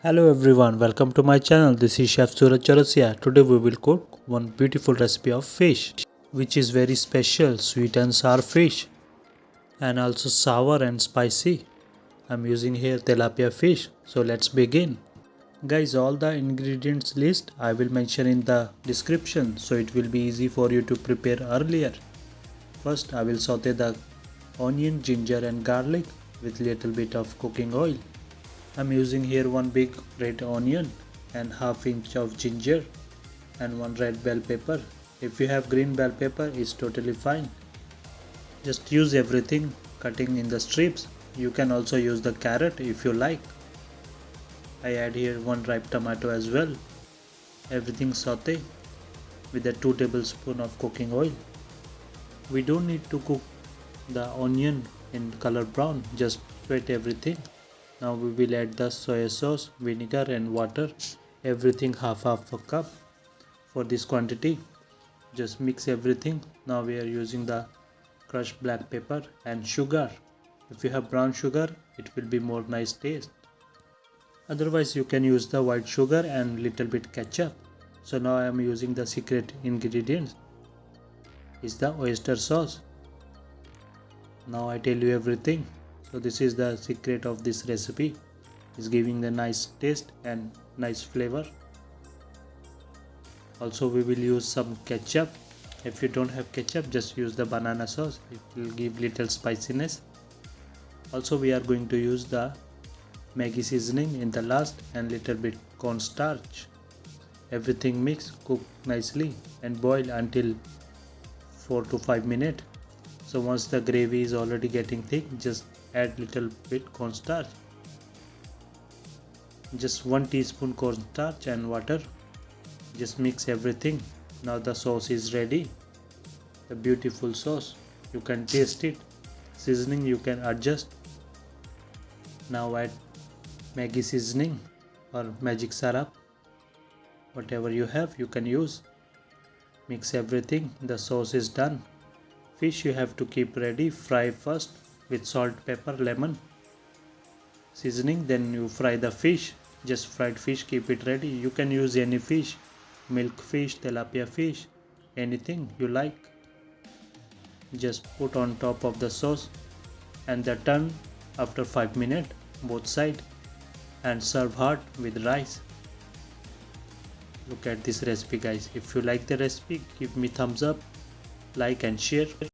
Hello everyone, welcome to my channel. This is Chef Suraj Chaurasia. Today we will cook one beautiful recipe of fish, which is very special, sweet and sour fish, and also sour and spicy. I'm using here tilapia fish. So let's begin. Guys, all the ingredients list I will mention in the description, so it will be easy for you to prepare earlier. First, I will saute the onion, ginger and garlic with little bit of cooking oil. I'm using here one big red onion and half inch of ginger and one red bell pepper. If you have green bell pepper, it's totally fine. Just use everything cutting in the strips. You can also use the carrot if you like. I add here one ripe tomato as well. Everything saute with a 2 tablespoons of cooking oil. We don't need to cook the onion in color brown, just wet everything. Now we will add the soy sauce, vinegar and water, everything half a cup for this quantity. Just mix everything. Now we are using the crushed black pepper and sugar. If you have brown sugar, it will be more nice taste. Otherwise you can use the white sugar and little bit ketchup. So now I am using the secret ingredients is the oyster sauce. Now I tell you everything. So this is the secret of this recipe. It's giving the nice taste and nice flavor. Also we will use some ketchup. If you don't have ketchup, just use the banana sauce. It will give little spiciness. Also we are going to use the Maggi seasoning in the last and little bit cornstarch. Everything mix, cook nicely and boil until 4 to 5 minutes. So once the gravy is already getting thick, just add little bit cornstarch. Just 1 teaspoon cornstarch and water. Just mix everything. Now the sauce is ready. The beautiful sauce. You can taste it. Seasoning you can adjust. Now add Maggi seasoning or magic syrup. Whatever you have, you can use. Mix everything. The sauce is done. Fish you have to keep ready. Fry first with salt, pepper, lemon seasoning. Then you fry the fish. Just fried fish, keep it ready. You can use any fish, milk fish, tilapia fish, anything you like. Just put on top of the sauce and the turn after 5 minutes both side and serve hot with rice. Look at this recipe guys. If you like the recipe, give me thumbs up, like and share.